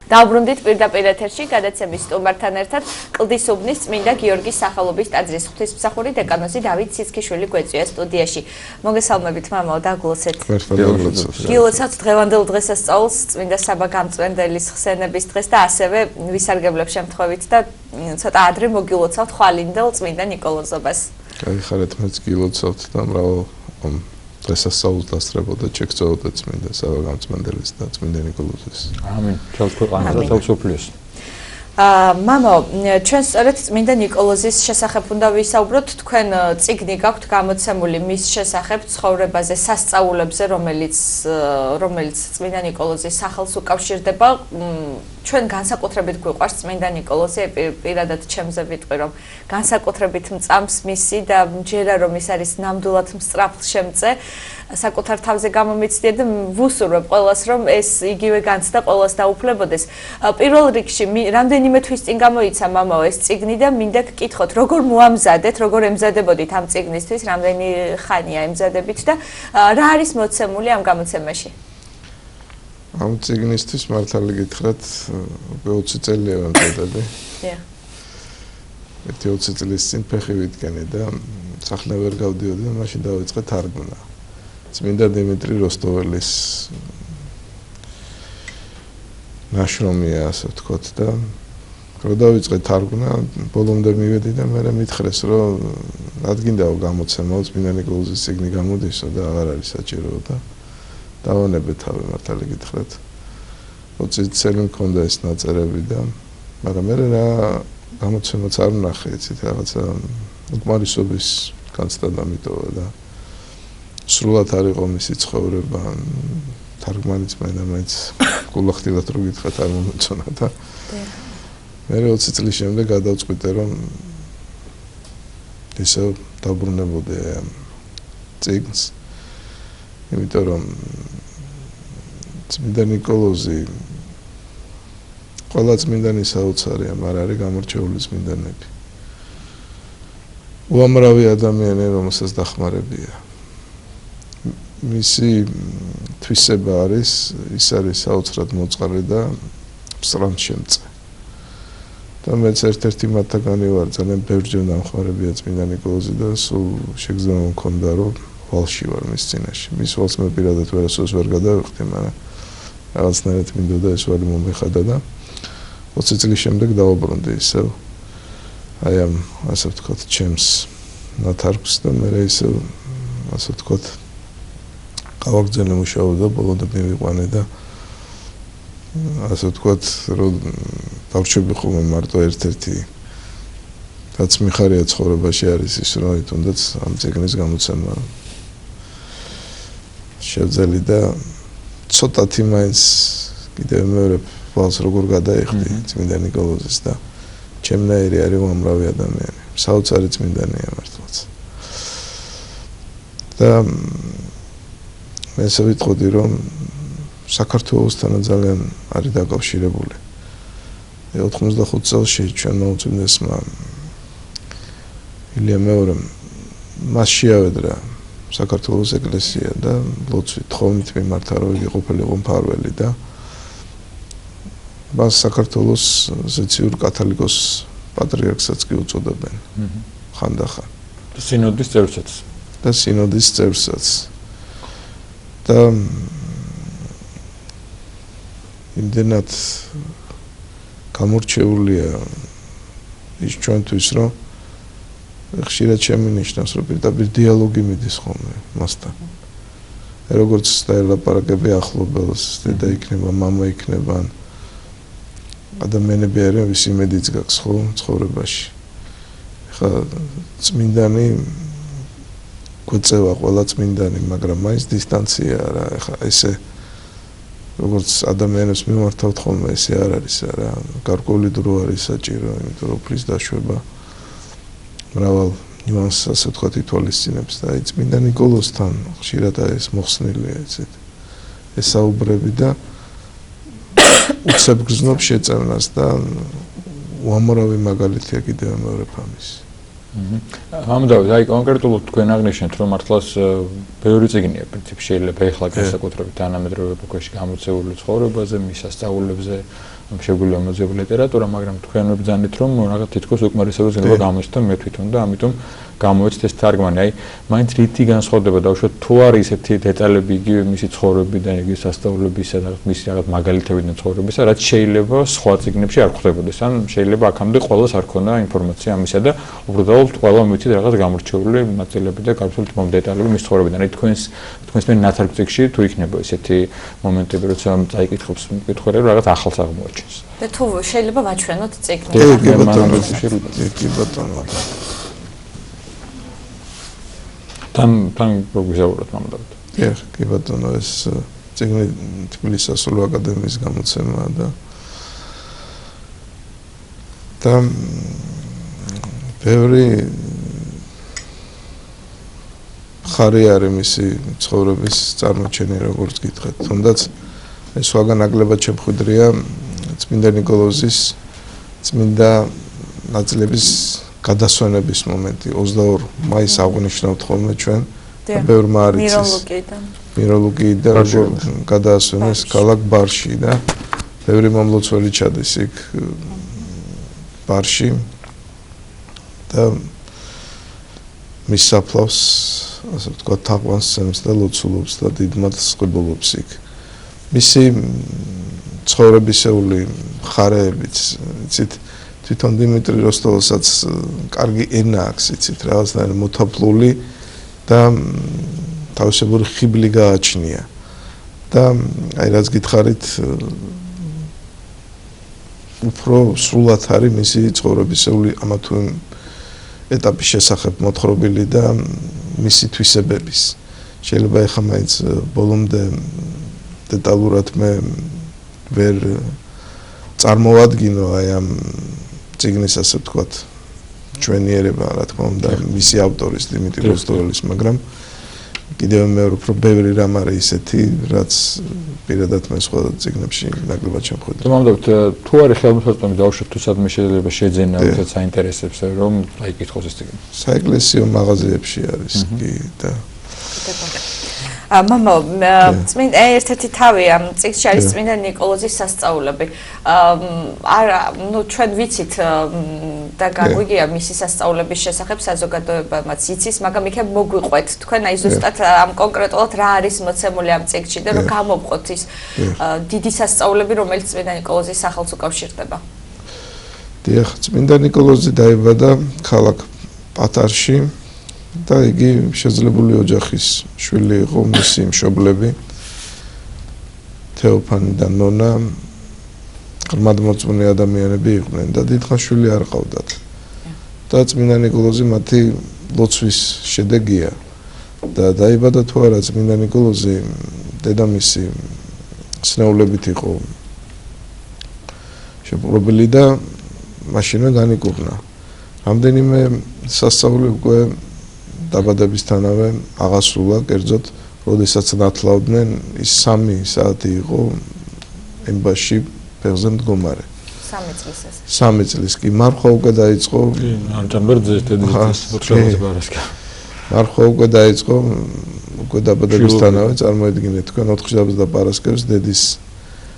დავბრუნდით პირდაპირ ეთერში გადაცემის სტუმართან ერთად კლდის უბნის წმინდა გიორგის სახელობის ტაძრის ღვთისმსახური დეკანოზი დავით ციცქიშვილი გვეწვია სტუდიაში. მოგესალმებით მამაო, დაგლოცეთ. გილოცავთ დღევანდელ დღესასწაულს წმინდა საბა გამწვენდელის ხსენების დღეს და ასევე ვისარგებლებ შემთხვევით და ცოტა ადრე მოგილოცავთ ხვალინდელ წმინდა ნიკოლოზობას. გაიხარეთ მეც გილოცავთ და მრავალ დღესასწაულს დასწრებოდა ჩეგწეოდა წმინდა საბა გამწვენდელის და წმინდა ნიკოლოზის. ამინ. თავს ქვეყანას და თავს უფლიოს. მამაო, ჩვენ სწორედ წმინდა ნიკოლოზის შესახებ უნდა ვისაუბროთ. თქვენ წიგნი გაქვთ გამოცემული მის შესახებ ცხოვრებაზე, სასწაულებზე, რომელიც წმინდა ნიკოლოზის სახელს უკავშირდება. ჩვენ განსაკუთრებით გვიყვარს წმინდა ნიკოლოზი, პირადად ჩემზე ვიტყვი, რომ განსაკუთრებით მწამს მისი და მჯერა რომ ის არის ნამდვილად მსწრაფლშემწე, საკუთარ თავზე გამომიცდია და ვუსურვებ ყველას, რომ ეს იგივე განცდა ყველას დაუფლებოდეს. პირველ რიგში რამდენიმე თვის წინ გამოიცა მამაო ეს წიგნი და მინდა გკითხოთ, როგორ მოამზადეთ, როგორ ემზადებოდით ამ წიგნისთვის, რამდენი ხანია ემზადებით და რა არის მოცემული ამ გამოცემაში? ამ წიგნისთვის მართალი გითხრათ, უკვე 20 წელია ვემზადები. ერთი 20 წლის წინ ფეხი ვიდგენე და სახლ ვერ გავდიოდი და მაშინ დავიწყე თარგმნა. წმინდა დიმიტრი როსტოველის ნაშრომია, ასე ვთქვათ და რო დავიწყე თარგმნა, ბოლომდე მივედი და მე მითხრეს, რომ რადგინდაო გამოცემაო წმინდა ნიკოლოზის წიგნი გამოდისო და აღარ არის საჭირო და დავანებე თავი მართალი გითხრათ. 20 წელი მქონდა ეს ნაწერები და მაგრამ მე რა გამოცემაც არ ვნახე, იცით, რაღაცა უკმარისობის განცდა დამიტოვა და სრულად არ იყო მისი ცხოვრება, თარგმანიც მაინც გულახდილად რო გითხრათ არ მომეწონა და მე 20 წლის შემდეგ გადავწყვიტე, რომ ისე დაბრუნებოდე წიგნს, იმიტომ რომ წმინდა ნიკოლოზი ყველა წმინდანის საოცარია, მაგრამ არის გამორჩეული წმინდანები. უამრავი ადამიანი, რომელსაც დახმარებია. მისი თვისება არის, ის არის საოცრად მოწყალე და მსწრაფშემწე. და მეც ერთ-ერთი მათგანი ვარ, ძალიან ბევრჯერ დამხმარებია წმინდა ნიკოლოზი და სულ შეგრძნება მქონდა, რომ ვალში ვარ მის წინაშე. მის ვალს მე პირადად ვერასოდეს ვერ გადავიხდი, მაგრამ რაღაცნაირად მინდოდა ეს ვალი მომეხადა და 20 წლის შემდეგ დავუბრუნდი ისევ აი ამ ასე ვთქვათ ჩემს ნათარგმნს და მე ისევ ასე ვთქვათ გავაგრძელე მუშაობა, ბოლომდე მივიყვანე და ასე ვთქვათ რომ დავრჩები ხოლმე მარტო ერთ-ერთი რაც მიხარია ცხოვრებაში არის ის, რომ თუნდაც ამ წიგნის გამოცემა შევძელი და ცოტათი მაინც კიდევ მეორე ვალს როგორ გადაიხდი წმინდა ნიკოლოზის და ჩემნაირი არის უამრავი ადამიანი. საოცარი წმინდანია მართლაც. და მე ესე ვიტყოდი, რომ საქართველოსთან ძალიან არის დაკავშირებული. 85 წელს ჩვენმა უწმინდესმა ილია მეორემ მას შეავედრა საქართველოს ეკლესია და ლოცვით თხოვნით მიმართა, რომ იგი ყოფილიყო მფარველი და მას საქართველოს ზეციურ კათოლიკოს პატრიარქსაც კი უწოდებენ. ხანდახან. და სინოდის წევრსაც. და სინოდის წევრსაც. და იმდენად გამორჩეულია ის ჩვენთვის, რომ ხშირად შემინიშნავს, რომ პირდაპირ დიალოგი მიდის ხოლმე მასთან. როგორც დაელაპარაკები ახლობელს, დედა იქნება, მამა იქნება, ადამიანები არიან, ვის იმედიც გაქვს ხო ცხოვრებაში. ხა წმინდანი გვეწევა ყველა წმინდანი, მაგრამ მაინც დისტანცია რა, ხა ესე როგორც ადამიანებს მიმართავთ ხოლმე, ესე არ არის რა, გარკვეული დრო არის საჭირო, იმიტომ რომ უფლის დაშვება მრავალ ნიუანსს ასე ვთქვათ ითვალისწინებს და აი წმინდა ნიკოლოზთან ხშირად ეს მოხსნილია, იცით. ეს საუბრები და უცებ გრძნობს შეწევნას და უამრავი მაგალითია კიდევ მეორე ფამის. ამდავით, აი კონკრეტულად თქვენ აღნიშნეთ, რომ მართლაც ბევრი წიგნია პრინციპში შეიძლება ეხლა განსაკუთრებით თანამედროვე ეპოქაში გამოცემული ცხოვრებაზე, მის სასწაულებზე, შეგვიძლია მოძებნილი ლიტერატურა, მაგრამ თქვენ ვებრძანეთ, რომ რაღაც თითქოს უკმარისობის ზრდება გამოჩნდა მე თვითონ და ამიტომ გამოვეცთ ეს თარგმანი. აი, მაინც რითი განსხვავდება დაუშვათ თუ არის ესეთი დეტალები იგივე მისი ცხოვრებიდან, იგივე სასწავლებისა და მისი რაღაც მაგალითებიდან ცხოვრებისა, რაც შეიძლება სხვა წიგნებში არ ხვდებოდეს. ან შეიძლება აქამდე ყველას არ ქონდა ინფორმაცია ამისა და უბრალოდ ყველა მითით რაღაც გამორჩეული ნაწილები და გარკვეული დეტალები მის ცხოვრებიდან. აი თქვენს მე ნათარგ წიგნში თუ იქნება ესეთი მომენტები, როცა წაიკითხებს მკითხველები რაღაც ახალს აღმოაჩენს. და თუ შეიძლება ვაჩვენოთ წიგნი. კი ბატონო. თან გვიზაუროთ მამდავთ. კი ბატონო, ეს წიგნი თბილისის სასულო აკადემიის გამოცემაა და ბევრი ხარი არის მისი ცხოვრების წარმოჩენა, როგორც გითხრათ. თუნდაც ეს სხვაგან ნაკლებად შემხვიდრია წმინდა ნიკოლოზის წმინდა ნაწილების გადასვენების მომენტი 22 მაისს აღნიშნავთ ხოლმე ჩვენ და ბევრმა არ იცის მიროლოგიიდან როგორ გადაასვენეს ქალაქ ბარში და ბევრი მომლოცველი ჩადის იქ ბარში და მის საფლავს ასე ვთქვათ თაყვანს სცემს და ლოცულობს და დიდმად სყიდულობს იქ მისი ცხოვრებისეული ხარეებიც იცით თვითონ დიმიტრი როსტოველსაც კარგი ენა აქვს იცით რაღაცნაირად მოთაფლული და თავისებური ხიბლი გააჩნია და აი რაც გითხარით უფრო სრულად არის მისი ცხოვრებისეული ამა თუ იმ ეტაპის შესახებ მოთხრობილი და მისი თვისებების შეიძლება ეხლა მაინც ბოლომდე დეტალურად მე ვერ წარმოვადგინო აი ამ წიგნის ასე ვთქვათ ჩვენიერება რა თქმა უნდა მისი ავტორის დიმიტრი როსტოველის მაგრამ კიდევ მეორე უფრო ბევრი რამ არის ისეთი რაც პირადად მე სხვა წიგნებში ნაკლებად შემხვიდრე. მამდავთ თუ არის ხელმისაწვდომი დაუშვათ თუ სადმე შეიძლება შეძენა თუნდაც საინტერესებს რომ აიკითხოს ეს წიგნი. საეკლესიო მაღაზიებში არის კი და მამა წმინდა ერთ-ერთი თავი ამ წიგნში არის წმინდა ნიკოლოზის სასწაულები. არა, ნუ ჩვენ ვიცით და გაგვიგია მისი სასწაულების შესახებ საზოგადოებამაც იცის, მაგრამ იქნებ მოგვიყვეთ თქვენ აი ზუსტად ამ კონკრეტულად რა არის მოცემული ამ წიგნში და რომ გამოვყოთ ის დიდი სასწაულები, რომელიც წმინდა ნიკოლოზის სახელს უკავშირდება. დიახ, წმინდა ნიკოლოზი დაიბადა ქალაქ პატარში და იგი შეძლებული ოჯახის შვილი იყო, მისი მშობლები თეოფანი და ნონა ღრმადმორწმუნე ადამიანები იყვნენ და დიდხანს არ ყავდათ. და წმინდა ნიკოლოზი მათი ლოცვის შედეგია და დაიბადა თუ არა წმინდა ნიკოლოზი დედამისი სნეულებით იყო შეპყრობილი და მაშინვე განიკურნა. რამდენიმე სასწაული უკვე დაბადებისთანავე აღასრულა, კერძოდ, როდესაც ნათლავდნენ, ის 3 საათი იყო ემბაში ფეხზე მდგომარე. 3 წლის ეს. 3 წლის კი მარხვა უკვე დაიწყო. კი, ანჭამბერძეს დედის მოთხრობაზე ბარასკა. მარხვა უკვე დაიწყო, უკვე დაბადებისთანავე წარმოედგინეთ თქვენ 4 და პარასკევს დედის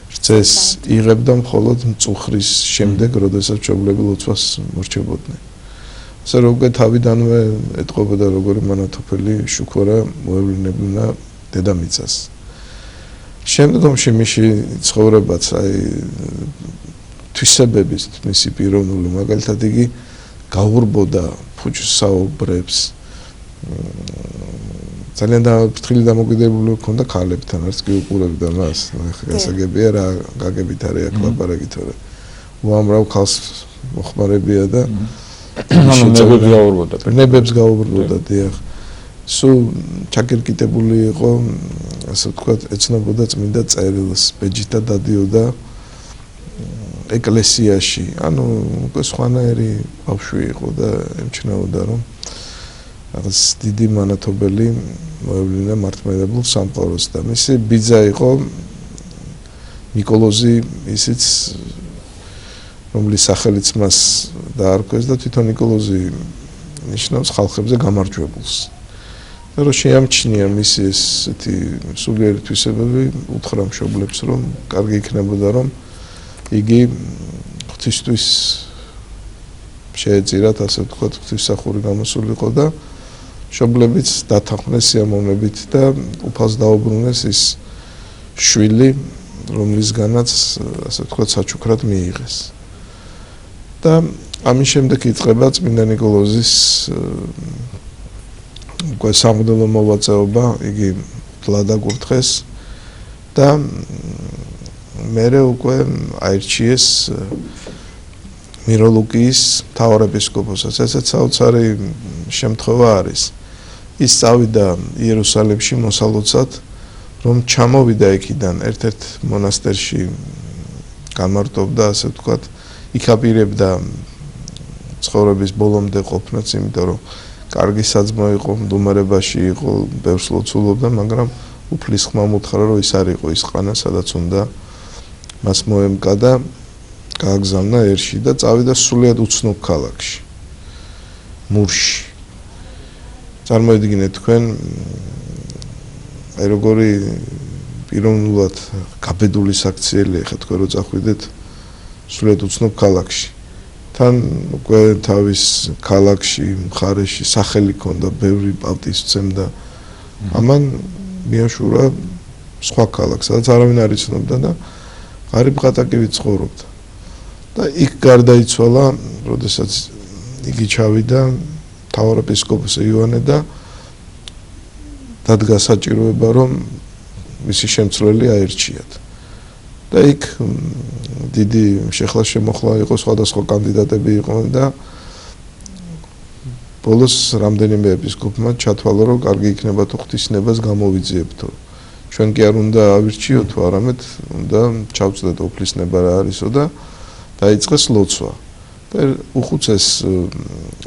რწეს იღებდა მხოლოდ მწუხრის შემდეგ, როდესაც მშობლები ლოცვას მორჩებოდნენ. ასე რომ უკვე თავიდანვე ეტყობოდა როგორი მანათოფელი შუქორა მოევლინებინა დედამიწას. შემდგომში მისი ცხოვრებაც აი თვისებების მისი პიროვნული მაგალითად იგი გაურბოდა ფუჭს საუბრებს ძალიან ფრთხილი დამოკიდებული ჰქონდა ქალებთან, არც კი უყურებდა მას. გასაგებია რა გაგებით არის აქ ლაპარაკი თორე უამრავ ქალს მოხმარებია და ნებებს გაუბრუნდა დიახ. სულ ჩაკირკიტებული იყო, ასე ვთქვათ, ეცნობოდა წმინდა წერილს, ბეჯითა დადიოდა ეკლესიაში. ანუ უკვე სხვანაირი ბავშვი იყო და ემჩნეოდა რომ რაღაც დიდი მანათობელი მოევლინა მართლმადიდებლურ სამყაროს და მისი ბიძა იყო ნიკოლოზი, ისიც რომლის სახელიც მას დაარქვეს და თვითონ ნიკოლოზი ნიშნავს ხალხებზე გამარჯვებულს. და რომ შეამჩნია მისი ესეთი სულიერი თვისებები, უთხრა მშობლებს რომ კარგი იქნებოდა რომ იგი ღვთისთვის შეეწირათ, ასე ვთქვათ, ღვთისმსახური გამოსულიყო და მშობლებიც დათანხმდნენ სიამოვნებით და უფალს დაუბრუნეს ის შვილი, რომლისგანაც, ასე ვთქვათ, საჩუქრად მიიღეს. და ამის შემდეგ იწყება წმინდა ნიკოლოზის უკვე სამღვდელო მოღვაწეობა, იგი თლად აკურთხეს და მერე უკვე აირჩიეს მიროლუგიის მთავარეპისკოპოსად. ესეც საოცარი შემთხვევა არის. ის წავიდა იერუსალიმში მოსალოცად, რომ ჩამოვიდა იქიდან ერთ-ერთ მონასტერში გამარტოვდა, ასე ვთქვათ, იქ აპირებდა ცხოვრების ბოლომდე ყოფნაც, იმიტომ რომ კარგი საძმო იყო, მდუმარებაში იყო, ბევრს ლოცულობდა, მაგრამ უფლის ხმა მოთხრა, რომ ის არ იყო ის ყანა, სადაც უნდა მას მოემკა და გააგზავნა ერში და წავიდა სრულიად უცნობ ქალაქში, მურში. წარმოიდგინეთ თქვენ, აი როგორი პიროვნულად გაბედული საქციელი ხა თქვენ რო წახვიდეთ სრულიად უცნობ ქალაქში. თან უკვე თავის ქალაქში, მხარეში სახელი ჰქონდა, ბევრი პატივისცემდა. ამან მიაშურა სხვა ქალაქს, სადაც არავინ არ იცნობდა და ღარიბ ყატაკივით ცხოვრობდა. და იქ გარდაიცვალა, როდესაც იგი ჩავიდა მთავარეპისკოპოსი იოანე და დადგა საჭიროება, რომ მისი შემცვლელი აირჩიათ. და იქ დიდი შეხლა-შემოხლა იყო, სხვადასხვა კანდიდატები იყვნენ და ბოლოს რამდენიმე ეპისკოპმა ჩათვალა, რომ კარგი იქნება თუ ღვთისნებას გამოვიძიებთო. ჩვენ კი არ უნდა ავირჩიოთ, არამედ უნდა ჩავწდეთ უფლისნება რა არისო და დაიწყეს ლოცვა. და უხუცეს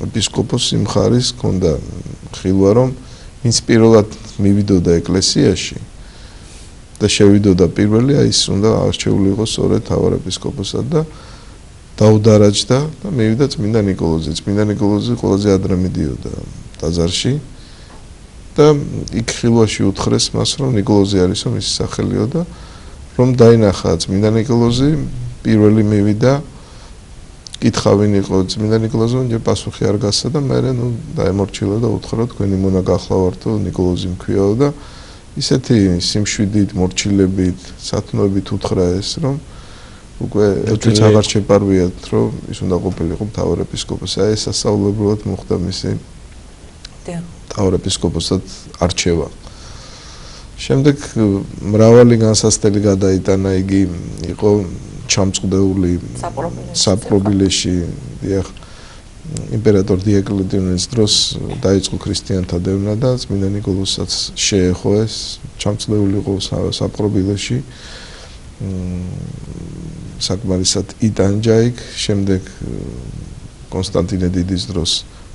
ეპისკოპოსი მხარის ჰქონდა ხილვა, რომ ვინც პირველად მივიდოდა ეკლესიაში და შევიდოდა პირველი, აი ის უნდა არჩეული იყოს სწორედ მთავარეპისკოპოსად და დაუდარაჯდა და მივიდა წმინდა ნიკოლოზი. წმინდა ნიკოლოზი ყველაზე ადრე მიდიოდა ტაძარში და იქ ხილვაში უთხრეს მას, რომ ნიკოლოზი არისო, მისი სახელიო და რომ დაინახა წმინდა ნიკოლოზი, პირველი მივიდა, კითხა ვინ იყო წმინდა ნიკოლოზი, ჯერ პასუხი არ გასცა და მე დაემორჩილა და უთხრა, თქვენი მონა გახლავართო, ნიკოლოზი მქვიაო და ისეთი სიმშვიდით, მორჩილებით, სათნოებით უთხრა ეს, რომ უკვე ერთიც აღარ შეპარვიათ, რომ ის უნდა ყოფილიყო მთავარეპისკოპოსი. აი ეს სასწაულებრივად მოხდა მისი მთავარეპისკოპოსად არჩევა. შემდეგ მრავალი განსასწრელი გადაიტანა, იგი იყო ჩამწყდეული საპყრობილეში, დიახ, იმპერატორ დიოკლეტიანეს დროს დაიწყო ქრისტიანთა დევნა და წმინდა ნიკოლოზსაც შეეხო ეს, ჩამწყდეული იყო საპყრობილეში. საკმარისად იტანჯა იქ, შემდეგ კონსტანტინე დიდის დროს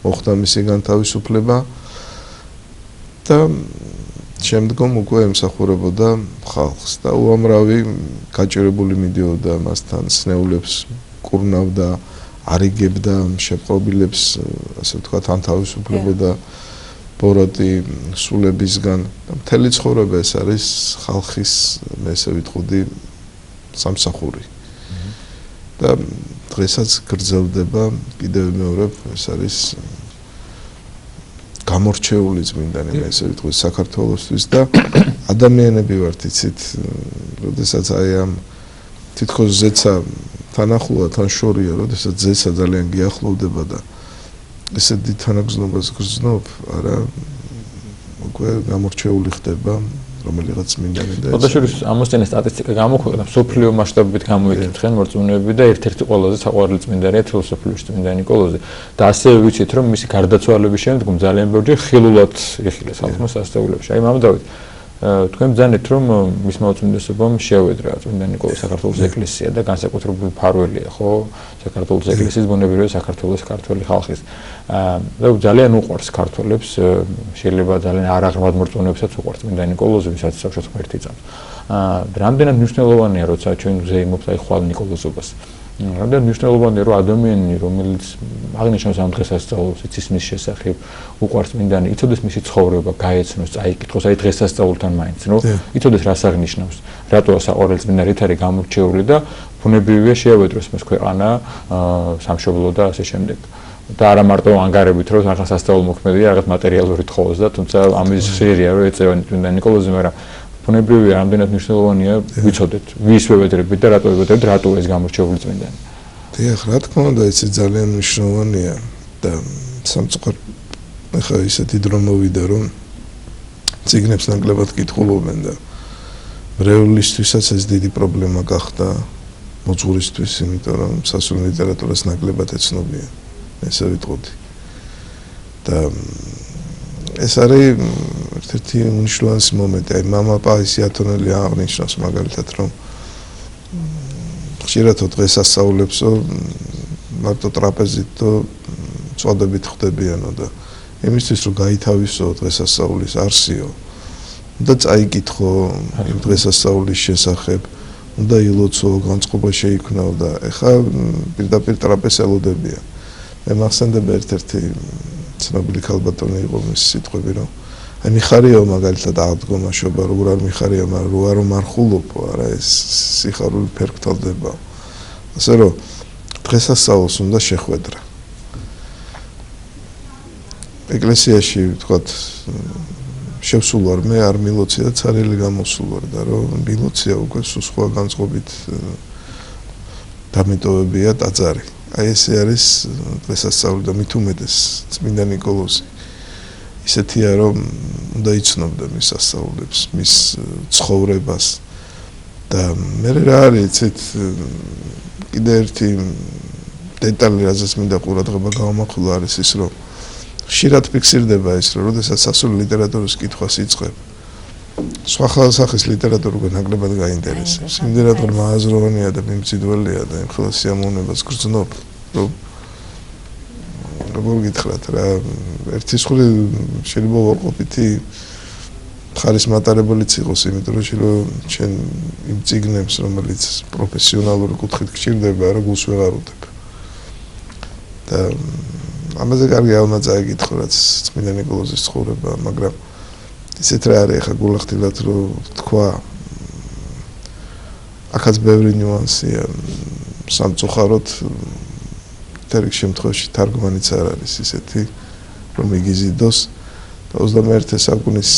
მოხდა მისი განთავისუფლება და შემდგომ უკვე ემსახურებოდა ხალხს და უამრავი გაჭირებული მიდიოდა მასთან, სნეულებს კურნავდა, არიგებდა, შეპყრობილებს, ასე ვთქვათ, ანთავისუფლებოდა ბოროტი სულებისგან და მთელი ცხოვრება ეს არის ხალხის, მე ესე ვიტყოდი, სამსახური. და დღესაც გრძელდება კიდევ მეორე, ეს არის გამორჩეული წმინდანი, მე ესე ვიტყვი, საქართველოსთვის და ადამიანები ვართ, იცით, როდესაც აი ამ თითქოს ზეცა თანახულა, თან შორია, როდესაც ზეცა ძალიან გიახლოვდება და ესეთ დიდ თანაგრძნობას გრძნობ, არა, უკვე გამორჩეული ხდება რომელიღაც წმინდანი და ფოტოშურის ამოსცენის სტატისტიკა გამოქვეყნდა, სოფლიო მასშტაბებით გამოიკითხენ მორწმუნეები და ერთ-ერთი ყველაზე საყვარელი წმინდანია თელოსოფიაში წმინდა ნიკოლოზი. და ასევე ვიცით, რომ მისი გარდაცვალების შემდგომ ძალიან ბევრი ხილულად იხილეს ხალხმა სასწაულებში. აი მამდავით, თქვენ ბრძანეთ, რომ მისმა უწმინდესობამ შეავედრა წმინდა ნიკოლოზი საქართველოს ეკლესია და განსაკუთრებული მფარველია, ხო? საქართველოს ეკლესიის ბუნებრივია საქართველოს ქართველი ხალხის. და ძალიან უყვარს ქართველებს, შეიძლება ძალიან არაღრმად მორწმუნეებსაც უყვარს წმინდა ნიკოლოზი, ვისაც საერთოდ ღმერთი წამს. რამდენად მნიშვნელოვანია, როცა ჩვენ ვზეიმობთ აი ხვალ ნიკოლოზობას. რამდენ მნიშვნელოვანია რომ ადამიანი რომელიც აღნიშნავს ამ დღესასწაულს იცის მის შესახებ უყვარს წმინდანი იცოდეს მისი ცხოვრება გაეცნოს წაიკითხოს აი დღესასწაულთან მაინც რომ იცოდეს რას აღნიშნავს რატოა საყვარელი წმინდა რით არის გამორჩეული და ბუნებრივია შეავედროს მას ქვეყანა სამშობლო და ასე შემდეგ და არა მარტო ანგარებით რომ რაღაც სასწაულ მოქმედია რაღაც მატერიალური თხოვს და თუმცა ამის ხშირია რომ ეწევანი წმინდა ნიკოლოზი მაგრამ ბუნებრივია რამდენად მნიშვნელოვანია ვიცოდეთ ვის ვევედრებით და რატო ვევედრებით რატო ეს გამორჩეული წმინდანი დიახ რა თქმა უნდა ეს ძალიან მნიშვნელოვანია და სამწუხაროდ ახლა ისეთი დრო მოვიდა რომ წიგნებს ნაკლებად კითხულობენ და მრევლისთვისაც ეს დიდი პრობლემა გახდა მოძღვრისთვის იმიტომ რომ სასულიერო ლიტერატურას ნაკლებად ეცნობიან ესე ვიტყოდი და ეს არის ერთ-ერთი უნიშნულოვანესი მომენტი. აი მამა-პაპის ათონელი აღნიშნავს მაგალითად რომ ხშირად დღესასწაულებსო მარტო ტრაპეზით და წოდებით ხდებიანო და იმისთვის რომ გაითავისო დღესასწაულის არსიო და წაიკითხო იმ დღესასწაულის შესახებ უნდა ილოცო განწყობა შეიქმნაო და ეხა პირდაპირ ტრაპეზს ელოდებიან. მე მახსენდება ერთ-ერთი ცნობილი ქალბატონი იყო მის სიტყვები რომ აი მიხარიო მაგალითად აღდგომაშობა როგორ არ მიხარია მაგრამ რო არ მარხულობო არა ეს სიხარული ფერკთალდება ასე რომ დღესასწაულს უნდა შეხვედრა ეკლესიაში ვთქვათ შევსულ ვარ მე არ მილოცია და ცარიელი გამოსულ ვარ და რომ მილოცია უკვე სხვა განწყობით დამეტოვებია ტაძარი აი ესე არის დღესასწაული და მით უმეტეს წმინდა ნიკოლოზი ისეთია რომ უნდა იცნობდა მის სასწაულებს მის ცხოვრებას და მე რა არის იცით კიდე ერთი დეტალი რაზეც მინდა ყურადღება გავამახვილო არის ის რომ ხშირად ფიქსირდება ის რომ როდესაც სასულიერო ლიტერატურის კითხვას იწყებ სხვა ხალხის ლიტერატურა ნაკლებად გაინტერესებს იმდენად რომ მააზროვანია და მიმწიდველია და იმ ხელს სიამოვნებას გრძნობ რომ როგორ გითხრათ რა ერთი ხრი შეიძლება ვაყოფითი ხარის მატარებელიც იყოს იმიტომ რომ შეიძლება ჩვენ იმ წიგნებს რომელიც პროფესიონალური კუთხით გჭირდება რა გულს ვეღარ უდებ და ამაზე კარგი უნდა წაიკითხო რაც წმინდა ნიკოლოზის ცხოვრება მაგრამ ისეთ რა არის ხა გულახდილად რომ თქვა ახაც ბევრი ნიუანსია სამწუხაროდ თერგ შემთხვევაში თარგმანიც არ არის ისეთი რომ იგიზიდოს და 21 საუკუნის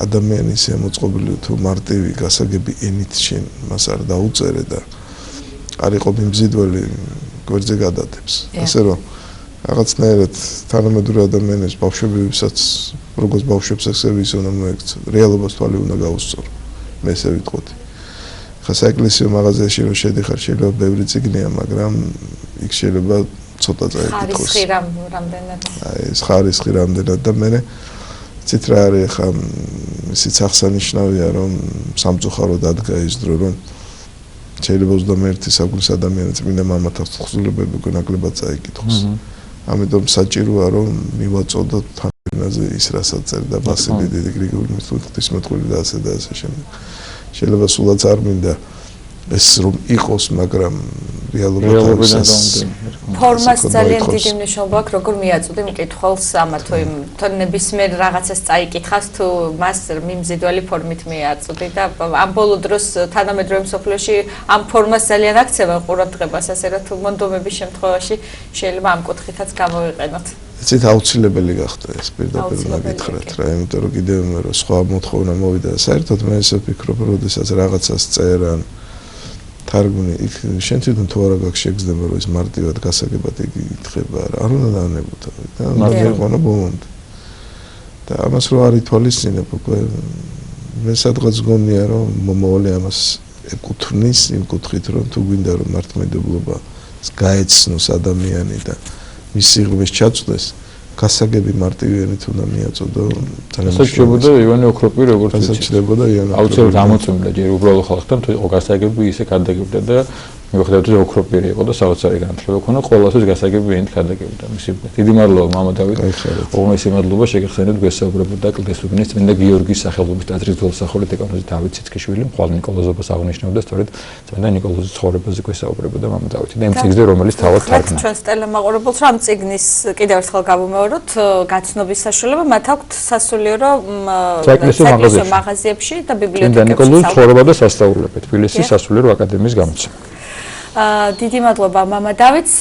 ადამიანის მოწყობილი თუ მარტივი გასაგები ენით შენ მას არ დაუწერე და არ იყო მიმზიდველი გვერდზე გადადებს ასე რომ რაღაცნაირად თანამედროვე ადამიანებს ბავშვებისაც როგორც ბავშვებს ასევე ის უნდა მოექცე რეალობას თვალი უნდა გაუსწორო მე ესე ვიტყოდი ხა საეკლესიო მაღაზიაში რომ შედიხარ შეიძლება ბევრი წიგნია მაგრამ იქ შეიძლება ცოტა წაიკითხოს ხარისხი რამდენად აი ეს ხარისხი რამდენად და მე ცით რა არის ხა ისიც აღსანიშნავია რომ სამწუხაროდ ადგა ის დრო რომ შეიძლება 21 საუკუნის ადამიანებს წმინდა მამათა თხზულებები უკვე ნაკლებად წაიკითხოს ამიტომ საჭიროა რომ მივაწოდოთ თანაზე ის რასაც წერდა ვასილი დიდი გრიგორი ღვთისმეტყველი და ასე შემდეგ შეიძლება სულაც არ მინდა ეს რომ იყოს მაგრამ რეალობიდან ფორმას ძალიან დიდი მნიშვნელობა აქვს როგორ მიაწოდე მკითხველს ამა თუ იმ ნებისმიერ რაღაცას წაიკითხავს თუ მას მიმზიდველი ფორმით მიაწოდი და ამ ბოლო დროს თანამედროვე მსოფლიოში ამ ფორმას ძალიან აქცევენ ყურადღებას ასე რომ თუ მონდომების შემთხვევაში შეიძლება ამ კუთხითაც გამოვიყენოთ ეცით აუცილებელი გახდა ეს პირდაპირ ნაკითხრათ რა იმიტომ რომ კიდევ რომ სხვა მოთხოვნა მოვიდა საერთოდ მე ესე ვფიქრობ რომ შესაძ რაღაცას წერან თარგმნი იქ შენ თვითონ თუ არა გაქვს შეგრძნება რომ ეს მარტივად გასაგებად იკითხება არ უნდა დაანებოთ და მაგერ ყონა ბოლომდ და ამას რო არ ითვალისწინებ უკვე მე სადღაც გონია რომ მომავალი ამას ეკუთვნის იმ კუთხით რომ თუ გვინდა რომ მართლმადიდებლობა გაეცნოს ადამიანი და მის სიღრმეს ჩაწვდეს გასაგები მარტივიანით უნდა მიაწოდო დასაჭირებოდა ივანე ოქროპი როგორც დასაჭირებოდა იანა აუცილებლად ამოწმებდა ჯერ უბრალო ხალხთან თუ იყო გასაგები ისე გადაგებდა და მიუხედავად იმისა, ოქროპირი იყო და საოცარი განათლება ჰქონდა, ყოველთვის გასაგები ვინით ქადაგებდა მისი. დიდი მადლობა მამა დავით. უღმესი მადლობა შეგეხსენებთ გვესაუბრებოდა კლდეს უბნის წმინდა გიორგის სახელობის ტაძრის ძველსახური დეკანოზი დავით ციცქიშვილი, მხოლოდ ნიკოლოზობას აღნიშნავდა, სწორედ წმინდა ნიკოლოზის ცხოვრებაზე გვესაუბრებოდა მამა დავითი და იმ წიგნზე რომელიც თავად თარგმნა. ჩვენს ტელემაყურებელს რომ წიგნის კიდევ ერთხელ გავუმეოროთ, გაცნობის საშუალება მათ აქვთ სასულიერო საეკლესიო მაღაზიებში და ბიბლიოთეკებში. წმინდა ნიკოლოზის ცხოვრება და სასწაულები თბილისის სასულიერო აკადემიის გამოცემა. დიდი მადლობა მამა დავითს.